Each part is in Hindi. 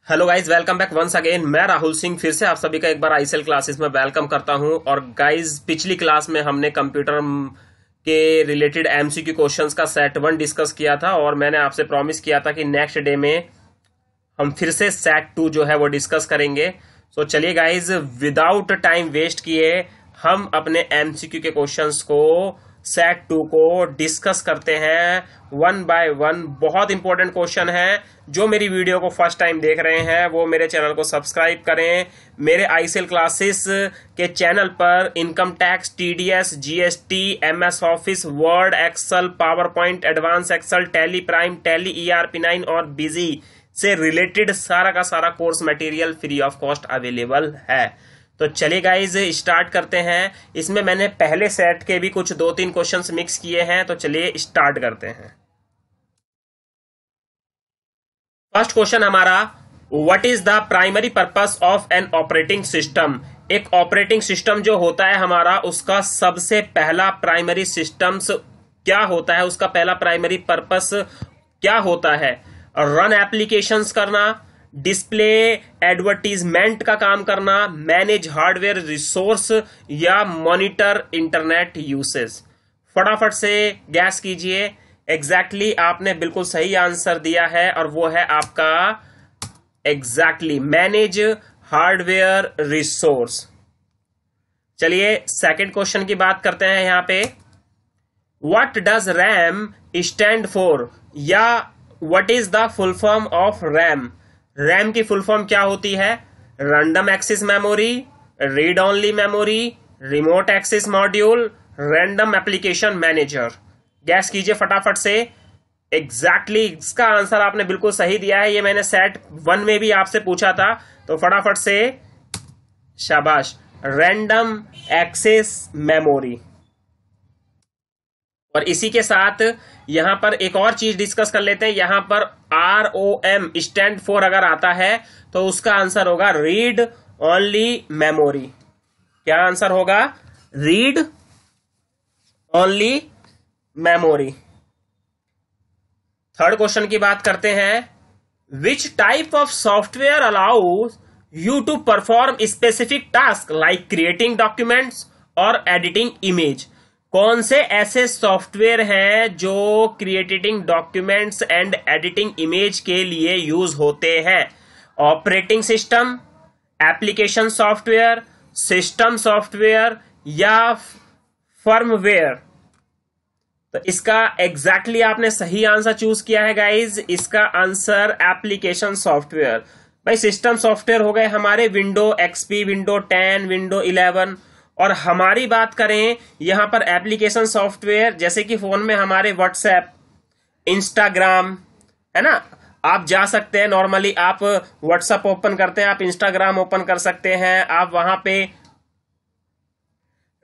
Hello guys, welcome back once again. मैं राहुल सिंह फिर से आप सभी का एक बार आईसीएल क्लासेस में वेलकम करता हूं। और गाइज, पिछली क्लास में हमने कंप्यूटर के रिलेटेड एमसीक्यू क्वेश्चंस का सेट 1 डिस्कस किया था और मैंने आपसे प्रॉमिस किया था कि नेक्स्ट डे में हम फिर से सेट 2 जो है वो डिस्कस करेंगे। सो चलिए गाइज, विदाउट टाइम वेस्ट किए हम अपने एमसीक्यू के क्वेश्चंस को सेट 2 को डिस्कस करते हैं वन बाय वन। बहुत इंपॉर्टेंट क्वेश्चन है। जो मेरी वीडियो को फर्स्ट टाइम देख रहे हैं वो मेरे चैनल को सब्सक्राइब करें। मेरे आईसीएल क्लासेस के चैनल पर income tax, TDS, GST, MS Office, Word, Excel, PowerPoint, advance Excel, Tally Prime, Tally ERP9 और बिजी से रिलेटेड सारा का सारा course material free of cost available है। तो चलिए गाइज, स्टार्ट करते हैं। इसमें मैंने पहले सेट के भी कुछ 2-3 क्वेश्चंस मिक्स किए हैं, तो चलिए स्टार्ट करते हैं। फर्स्ट क्वेश्चन हमारा, what is the primary purpose of an operating system. एक ऑपरेटिंग सिस्टम जो होता है हमारा, उसका सबसे पहला प्राइमरी सिस्टम्स क्या होता है, उसका पहला प्राइमरी पर्पस क्या होता है? रन एप्लीकेशंस करना, डिस्प्ले एडवर्टीजमेंट का काम करना, मैनेज हार्डवेयर रिसोर्स या मॉनिटर इंटरनेट यूसेज। फटाफट से गैस कीजिए। एग्जैक्टली आपने बिल्कुल सही आंसर दिया है और वो है आपका एग्जैक्टली मैनेज हार्डवेयर रिसोर्स। चलिए सेकंड क्वेश्चन की बात करते हैं। यहां पे what does RAM stand for, या what is the full form of RAM. RAM की फुल फॉर्म क्या होती है? Random access memory, read only memory, remote access module, random application manager. Guess कीजिए फटाफट से। एग्जैक्टली इसका आंसर आपने बिल्कुल सही दिया है। ये मैंने सेट 1 में भी आपसे पूछा था, तो फटाफट से शाबाश, रैंडम एक्सेस मेमोरी। और इसी के साथ यहां पर एक और चीज डिस्कस कर लेते हैं। यहां पर ROM स्टैंड फॉर अगर आता है तो उसका आंसर होगा रीड ओनली मेमोरी। क्या आंसर होगा? Read only memory. Third question की बात करते हैं। Which type of software allows you to perform specific task like creating documents और एडिटिंग इमेज। कौन से ऐसे सॉफ्टवेयर हैं जो creating documents and editing image के लिए यूज होते हैं? Operating system, application software, system software या फर्मवेयर। तो इसका एग्जैक्टली आपने सही आंसर चूज किया है गाइज। इसका आंसर एप्लीकेशन सॉफ्टवेयर। भाई सिस्टम सॉफ्टवेयर हो गए हमारे विंडो XP, विंडो 10, विंडो 11। और हमारी बात करें यहां पर एप्लीकेशन सॉफ्टवेयर, जैसे कि फोन में हमारे व्हाट्सएप, इंस्टाग्राम है ना। आप जा सकते हैं, नॉर्मली आप व्हाट्सएप ओपन करते हैं, आप इंस्टाग्राम ओपन कर सकते हैं, आप वहां पे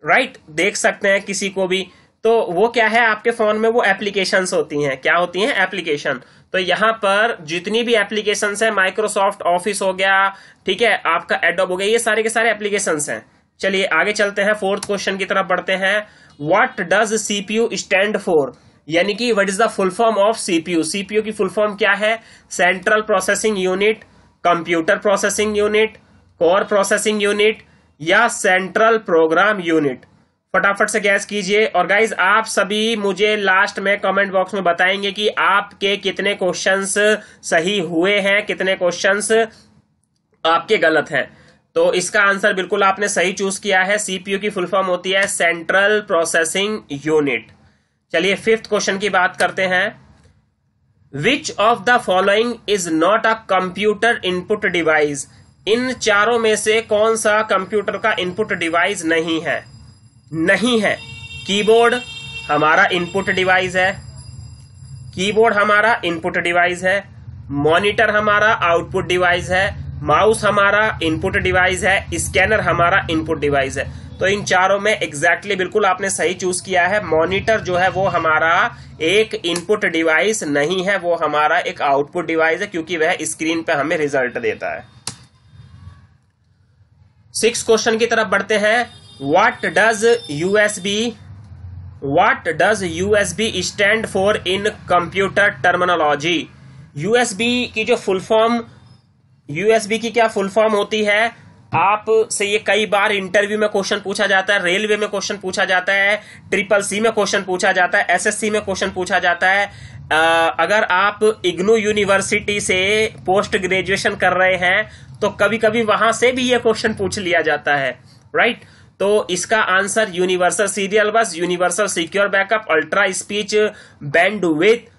राइट देख सकते हैं किसी को भी। तो वो क्या है, आपके फोन में वो एप्लीकेशंस होती हैं। क्या होती हैं? एप्लीकेशन। तो यहां पर जितनी भी एप्लीकेशंस है, माइक्रोसॉफ्ट ऑफिस हो गया, ठीक है, आपका एडोब हो गया, ये सारे के सारे एप्लीकेशंस हैं। चलिए आगे चलते हैं, फोर्थ क्वेश्चन की तरफ बढ़ते हैं। What does CPU stand for, यानी कि what is the full form of CPU। CPU की फुल फॉर्म क्या है? Central processing unit, computer processing unit, core processing unit या सेंट्रल प्रोग्राम यूनिट। फटाफट से गैस कीजिए। और गाइज, आप सभी मुझे लास्ट में कमेंट बॉक्स में बताएंगे कि आपके कितने क्वेश्चंस सही हुए हैं, कितने क्वेश्चंस आपके गलत हैं। तो इसका आंसर बिल्कुल आपने सही चूज किया है। CPU की फुल फॉर्म होती है सेंट्रल प्रोसेसिंग यूनिट। चलिए फिफ्थ क्वेश्चन की बात करते हैं। Which of the following is not a computer input device. इन चारों में से कौन सा कंप्यूटर का इनपुट डिवाइस नहीं है? नहीं है। कीबोर्ड हमारा इनपुट डिवाइस है, कीबोर्ड हमारा इनपुट डिवाइस है, मॉनिटर हमारा आउटपुट डिवाइस है, माउस हमारा इनपुट डिवाइस है, स्कैनर हमारा इनपुट डिवाइस है। तो इन चारों में एग्जैक्टली बिल्कुल आपने सही चूज किया है। मॉनिटर जो है वो हमारा एक इनपुट डिवाइस नहीं है, वो हमारा एक आउटपुट डिवाइस है, क्योंकि वह स्क्रीन पे हमें रिजल्ट देता है। सिक्स्थ क्वेश्चन की तरफ बढ़ते हैं। What does USB stand for in computer terminology. USB की जो फुल फॉर्म यूएसबी की क्या फुल फॉर्म होती है, आप से ये कई बार इंटरव्यू में क्वेश्चन पूछा जाता है, रेलवे में क्वेश्चन पूछा जाता है, ट्रिपल सी में क्वेश्चन पूछा जाता है, एसएससी में क्वेश्चन पूछा जाता है। अगर आप इग्नू यूनिवर्सिटी से पोस्ट ग्रेजुएशन कर रहे हैं तो कभी कभी वहां से भी ये क्वेश्चन पूछ लिया जाता है, राइट। तो इसका आंसर यूनिवर्सल सीरियल बस, universal secure backup, ultra speech bandwidth,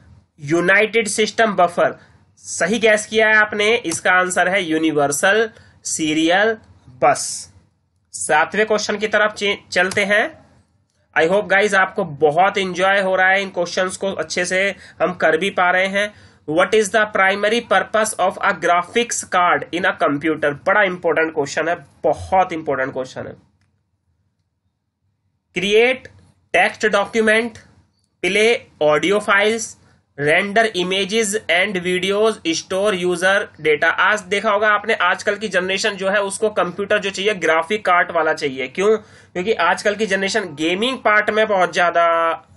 United system buffer. सही गैस किया है आपने, इसका आंसर है यूनिवर्सल सीरियल बस। 7वें क्वेश्चन की तरफ चलते हैं। आई होप गाइज आपको बहुत इंजॉय हो रहा है, इन क्वेश्चंस को अच्छे से हम कर भी पा रहे हैं। What is the primary purpose of a graphics card in a computer? बड़ा इंपॉर्टेंट क्वेश्चन है, बहुत इंपॉर्टेंट क्वेश्चन है। Create text document, play audio files, render images and videos, store user data. आज देखा होगा आपने, आजकल की जनरेशन जो है उसको कंप्यूटर जो चाहिए ग्राफिक कार्ड वाला चाहिए। क्यों? क्योंकि आजकल की जनरेशन गेमिंग पार्ट में बहुत ज्यादा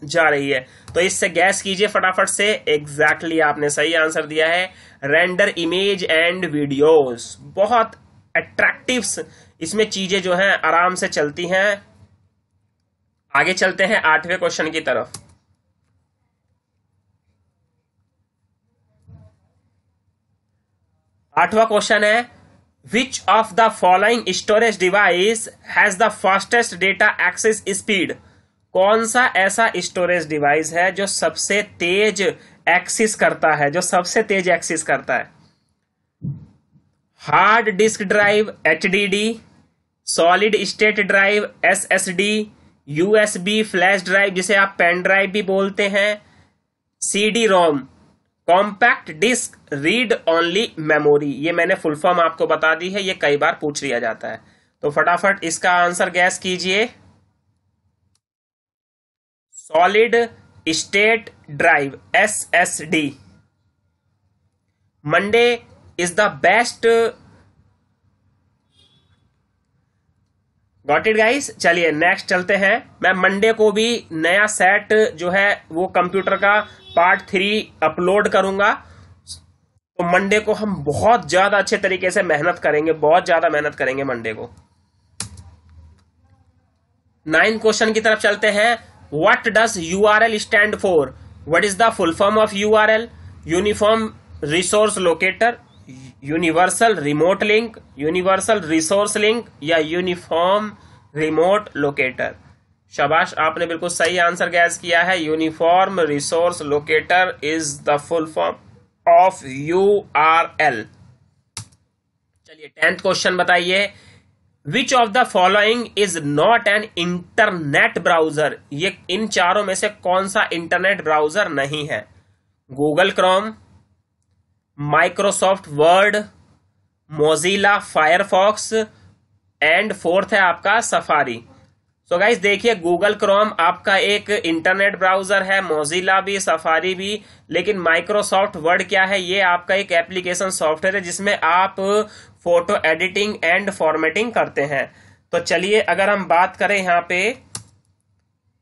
जा रही है। तो इससे गैस कीजिए फटाफट से। एग्जैक्टली आपने सही आंसर दिया है, रेंडर इमेज एंड वीडियोस। बहुत अट्रैक्टिव इसमें चीजें जो है आराम से चलती हैं। आगे चलते हैं 8वें क्वेश्चन की तरफ। 8वां क्वेश्चन है, which of the following storage device has the fastest data access speed? कौन सा ऐसा स्टोरेज डिवाइस है जो सबसे तेज एक्सेस करता है, जो सबसे तेज एक्सेस करता है? Hard disk drive HDD, solid state drive SSD, USB flash drive जिसे आप पेन ड्राइव भी बोलते हैं, CD ROM, compact disc read only memory. ये मैंने फुल फॉर्म आपको बता दी है, ये कई बार पूछ लिया जाता है। तो फटाफट इसका आंसर गैस कीजिए। Solid state drive SSD। Monday is the best. Got it guys. चलिए नेक्स्ट चलते हैं। मैं मंडे को भी नया सेट जो है वो कंप्यूटर का पार्ट 3 अपलोड करूंगा। तो मंडे को हम बहुत ज्यादा अच्छे तरीके से मेहनत करेंगे, बहुत ज्यादा मेहनत करेंगे मंडे को। 9 क्वेश्चन की तरफ चलते हैं। What does URL stand for? What is the full form of URL? Uniform resource locator, universal remote link, universal resource link या यूनिफॉर्म रिमोट लोकेटर? शाबाश, आपने बिल्कुल सही आंसर गैस किया है। Uniform resource locator is the full form of URL। चलिए 10th क्वेश्चन बताइए। विच of the following is not an internet browser? ये इन चारों में से कौन सा इंटरनेट ब्राउजर नहीं है? Google Chrome, Microsoft word, Mozilla Firefox and 4th है आपका सफारी। सो गाइस देखिए, गूगल क्रोम आपका एक इंटरनेट ब्राउजर है, मोजिला भी, सफारी भी। लेकिन माइक्रोसॉफ्ट वर्ड क्या है? ये आपका एक एप्लीकेशन सॉफ्टवेयर है जिसमें आप फोटो एडिटिंग एंड फॉर्मेटिंग करते हैं। तो चलिए अगर हम बात करें यहाँ पे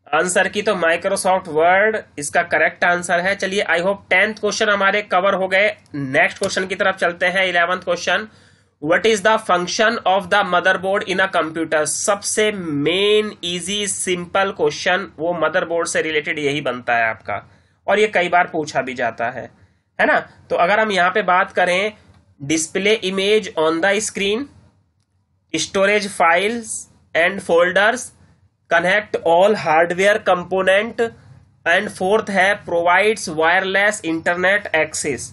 आंसर की, तो माइक्रोसॉफ्ट वर्ड इसका करेक्ट आंसर है। चलिए आई होप 10th क्वेश्चन हमारे कवर हो गए। नेक्स्ट क्वेश्चन की तरफ चलते हैं। 11th question, what is the function of the motherboard in a computer? सबसे मेन इजी सिंपल क्वेश्चन वो मदरबोर्ड से रिलेटेड यही बनता है आपका, और ये कई बार पूछा भी जाता है ना। तो अगर हम यहां पे बात करें, display image on the screen, storage files and folders, connect all hardware component and 4th है provides wireless internet access.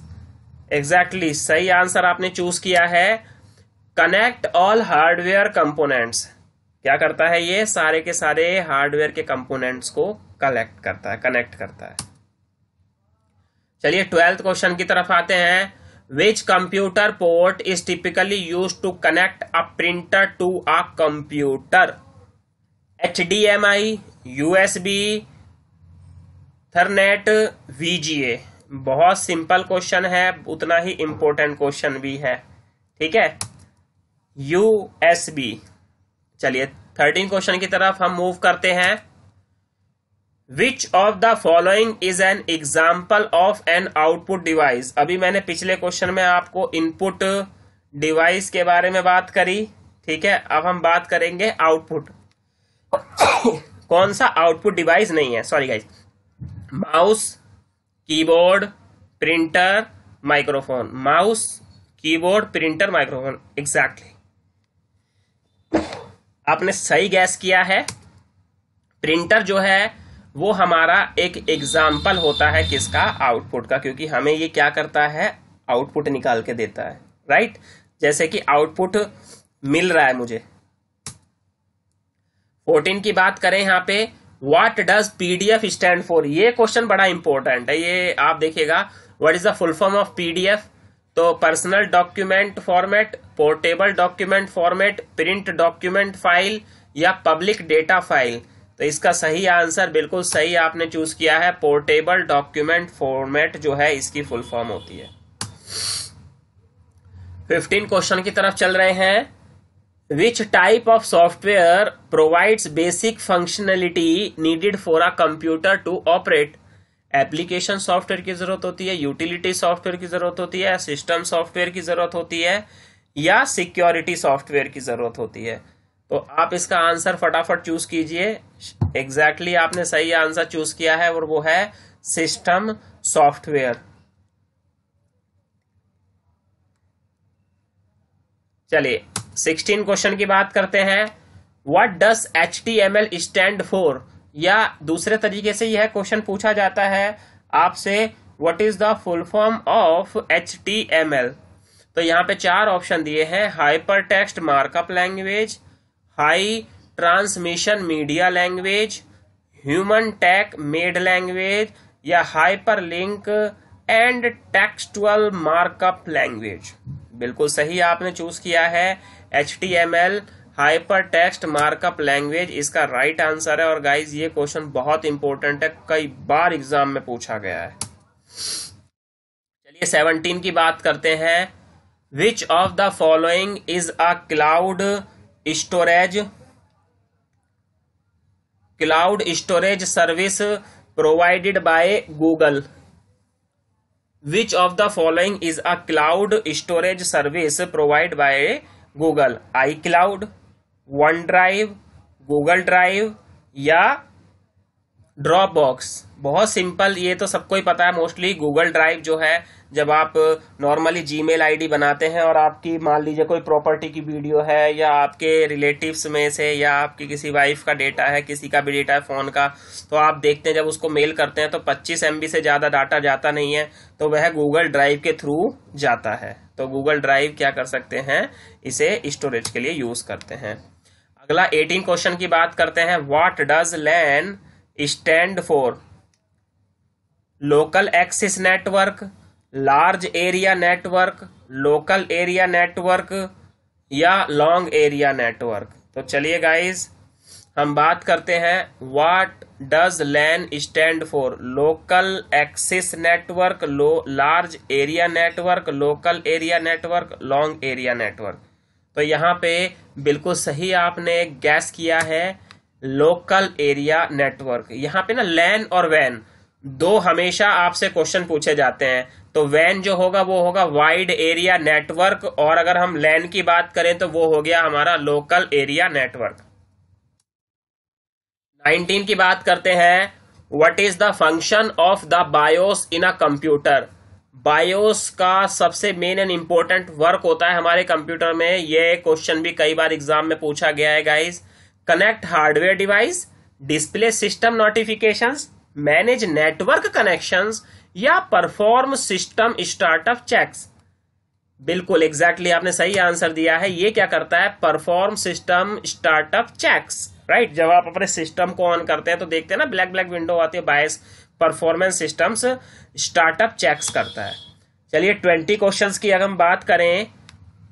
Exactly सही आंसर आपने चूज किया है। कनेक्ट ऑल हार्डवेयर कंपोनेंट्स क्या करता है? ये सारे के सारे हार्डवेयर के कंपोनेंट्स को कलेक्ट करता है, कनेक्ट करता है। चलिए 12th क्वेश्चन की तरफ आते हैं। Which computer port is typically used to connect a printer to a computer? HDMI, USB, ethernet, VGA। बहुत सिंपल क्वेश्चन है, उतना ही इंपॉर्टेंट क्वेश्चन भी है, ठीक है। USB। चलिए 13 क्वेश्चन की तरफ हम मूव करते हैं। Which of the following is an example of an output device? अभी मैंने पिछले क्वेश्चन में आपको इनपुट डिवाइस के बारे में बात करी, ठीक है। अब हम बात करेंगे आउटपुट। कौन सा आउटपुट डिवाइस नहीं है, sorry guys, mouse, keyboard, printer, microphone. Mouse, keyboard, printer, microphone, exactly आपने सही गैस किया है। प्रिंटर जो है वो हमारा एक एग्जाम्पल होता है किसका, आउटपुट का, क्योंकि हमें ये क्या करता है, आउटपुट निकाल के देता है, राइट। जैसे कि आउटपुट मिल रहा है मुझे। 14 की बात करें यहां पे, what does PDF stand for. ये क्वेश्चन बड़ा इंपॉर्टेंट है, ये आप देखिएगा। What is the full form of PDF, तो personal document format, portable document format, print document file या पब्लिक डेटा फाइल। तो इसका सही आंसर बिल्कुल सही आपने चूज किया है, पोर्टेबल डॉक्यूमेंट फॉर्मेट जो है इसकी फुल फॉर्म होती है। 15 क्वेश्चन की तरफ चल रहे हैं। Which type of software provides basic functionality needed for a computer to operate. Application software की जरूरत होती है, यूटिलिटी सॉफ्टवेयर की जरूरत होती है, सिस्टम सॉफ्टवेयर की जरूरत होती है, या सिक्योरिटी सॉफ्टवेयर की जरूरत होती है। तो आप इसका आंसर फटाफट चूज कीजिए। एग्जैक्टली आपने सही आंसर चूज किया है और वो है सिस्टम सॉफ्टवेयर। चलिए 16 क्वेश्चन की बात करते हैं। What does HTML stand for, या दूसरे तरीके से यह क्वेश्चन पूछा जाता है आपसे, what is the full form of HTML। तो यहां पे 4 ऑप्शन दिए हैं, hyper text markup language, high transmission media language, human tag made language, या hyper link and textual markup language. बिल्कुल सही आपने चूज किया है, HTML hyper text markup language इसका राइट आंसर है। और गाइज ये क्वेश्चन बहुत इंपॉर्टेंट है, कई बार एग्जाम में पूछा गया है। चलिए 17 की बात करते हैं। Which of the following is a cloud storage service provided by Google. Which of the following is a cloud storage service provide by Google. iCloud, one drive, Google drive, या ड्रॉपबॉक्स। बहुत सिंपल, ये तो सबको ही पता है मोस्टली। गूगल ड्राइव जो है, जब आप नॉर्मली जीमेल आईडी बनाते हैं और आपकी मान लीजिए कोई प्रॉपर्टी की वीडियो है, या आपके रिलेटिव्स में से, या आपकी किसी वाइफ का डेटा है, किसी का भी डेटा है फोन का, तो आप देखते हैं जब उसको मेल करते हैं तो 25 MB से ज्यादा डाटा जाता नहीं है, तो वह गूगल ड्राइव के थ्रू जाता है। तो गूगल ड्राइव क्या कर सकते हैं, इसे स्टोरेज के लिए यूज करते हैं। अगला 18 क्वेश्चन की बात करते हैं। What does LAN stand for. Local access network, large area network, local area network, या लॉन्ग एरिया नेटवर्क। तो चलिए गाइस हम बात करते हैं, what does LAN stand for. Local access network, large area network, local area network, long area network. तो यहां पे बिल्कुल सही आपने गैस किया है, लोकल एरिया नेटवर्क। यहां पे ना लैन और वैन दो हमेशा आपसे क्वेश्चन पूछे जाते हैं। तो वैन जो होगा वो होगा वाइड एरिया नेटवर्क, और अगर हम लैन की बात करें तो वो हो गया हमारा लोकल एरिया नेटवर्क। 19 की बात करते हैं। What is the function of the BIOS in a computer. BIOS का सबसे मेन एंड इंपॉर्टेंट वर्क होता है हमारे कंप्यूटर में। ये क्वेश्चन भी कई बार एग्जाम में पूछा गया है guys. Connect hardware device, display system notifications, manage network connections, या परफॉर्म सिस्टम स्टार्टअप चेक्स। बिल्कुल एग्जैक्टली आपने सही आंसर दिया है। ये क्या करता है, perform system startup checks, right. जब आप अपने सिस्टम को ऑन करते हैं तो देखते हैं ना ब्लैक ब्लैक विंडो आती है, बायस परफॉर्मेंस सिस्टम्स स्टार्टअप चेक्स करता है। चलिए 20 क्वेश्चंस की अगर हम बात करें।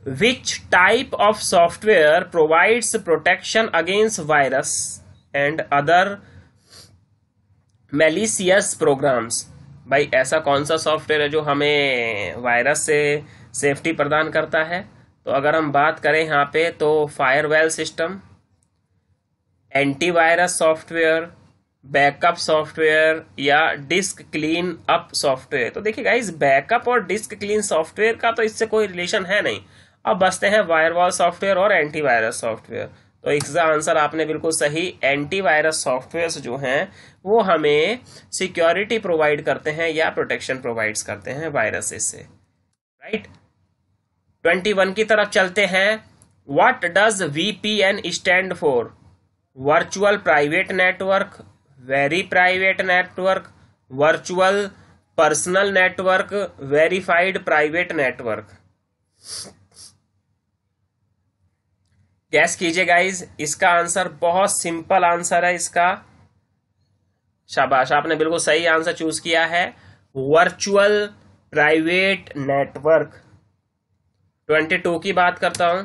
Which type of software provides protection against virus and other malicious programs. भाई ऐसा कौन सा सॉफ्टवेयर है जो हमें वायरस से सेफ्टी प्रदान करता है। तो अगर हम बात करें यहाँ पे तो firewall system, antivirus software, backup software, या डिस्क क्लीन अप सॉफ्टवेयर। तो देखिए गाइस बैकअप और डिस्क क्लीन सॉफ्टवेयर का तो इससे कोई रिलेशन है नहीं। अब बचते हैं वायरवॉल सॉफ्टवेयर और एंटीवायरस सॉफ्टवेयर। तो इसका आंसर आपने बिल्कुल सही, एंटीवायरस सॉफ्टवेयर जो हैं वो हमें सिक्योरिटी प्रोवाइड करते हैं या प्रोटेक्शन प्रोवाइड्स करते हैं वायरसेस से, राइट। 21 की तरफ चलते हैं। What does VPN stand for? Virtual private network, very private network, virtual personal network, verified private network. Gas कीजिए गाइज, इसका आंसर बहुत सिंपल आंसर है इसका। शाबाश, आपने बिल्कुल सही आंसर चूज किया है, वर्चुअल प्राइवेट नेटवर्क। 22 की बात करता हूं।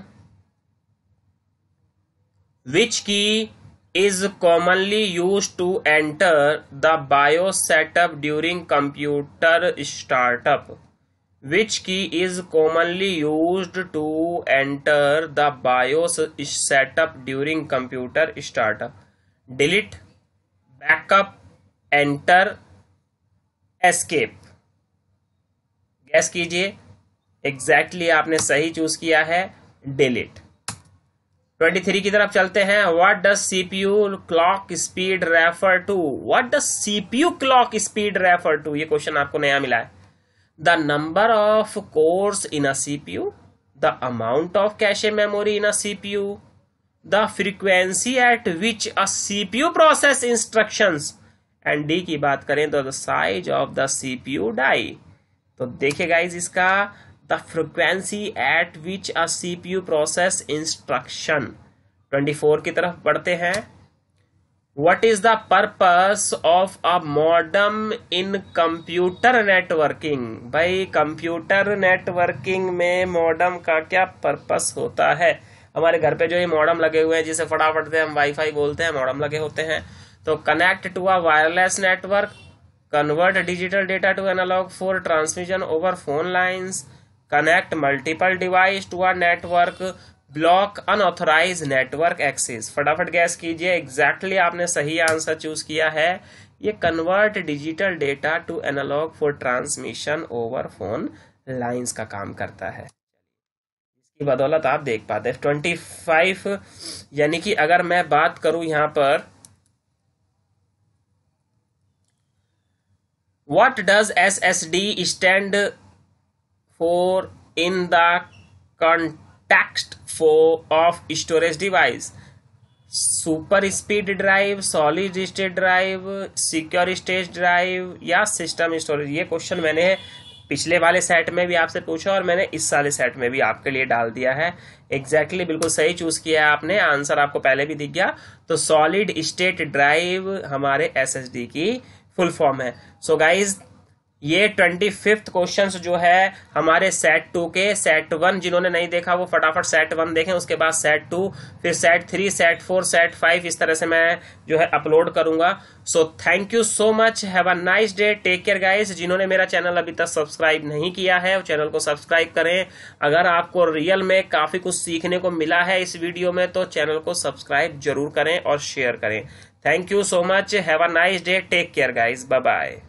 विच की is commonly used to enter the BIOS setup during computer startup? Which key is commonly used to enter the BIOS setup during computer startup? Delete, backup, enter, escape. Gas कीजिए, एग्जैक्टली आपने सही चूज किया है, डिलीट। 23 की तरफ चलते हैं। What does CPU clock speed refer to? What does CPU clock speed refer to? ये क्वेश्चन आपको नया मिला है। The number of cores in a CPU, the amount of cache memory in a CPU, the frequency at which a CPU process instructions, and D की बात करें तो the size of the CPU die. तो देखिए गाइज, इसका the frequency at which a CPU process instruction। 24 की तरफ बढ़ते हैं। What is the purpose of a modem in computer networking? भाई, कंप्यूटर नेटवर्किंग में मॉडम का क्या पर्पस होता है? हमारे घर पे जो ये मॉडम लगे हुए हैं, जिसे फटाफट से हम वाईफाई बोलते हैं, मॉडम लगे होते हैं। तो connect to a wireless network, convert digital data to analog for transmission over phone lines, connect multiple devices to a network, block unauthorized network access. फटाफट गैस कीजिए, एग्जैक्टली आपने सही आंसर चूज किया है। ये convert digital data to analog for transmission over phone lines का काम करता है। इसकी बदौलत आप देख पाते हैं 25, यानी कि अगर मैं बात करूं यहां पर, what does SSD stand for in the context of storage device? Super speed drive, solid state drive, secure state drive या सिस्टम स्टोरेज? ये क्वेश्चन मैंने पिछले वाले सेट में भी आपसे पूछा और मैंने इस वाले सेट में भी आपके लिए डाल दिया है। एग्जैक्टली बिल्कुल सही चूज किया है आपने, आंसर आपको पहले भी दिख गया। तो सॉलिड स्टेट ड्राइव हमारे SSD की फुल फॉर्म है। सो गाइज, ये 25th क्वेश्चन जो है हमारे सेट 2 के। सेट 1 जिन्होंने नहीं देखा वो फटाफट सेट 1 देखें, उसके बाद सेट 2, फिर सेट 3, सेट 4, सेट 5, इस तरह से मैं जो है अपलोड करूंगा। So thank you so much, have a nice day, take care guys. जिन्होंने मेरा चैनल अभी तक सब्सक्राइब नहीं किया है वो चैनल को सब्सक्राइब करें। अगर आपको रियल में काफी कुछ सीखने को मिला है इस वीडियो में तो चैनल को सब्सक्राइब जरूर करें और शेयर करें। Thank you so much, have a nice day, take care guys, bye bye.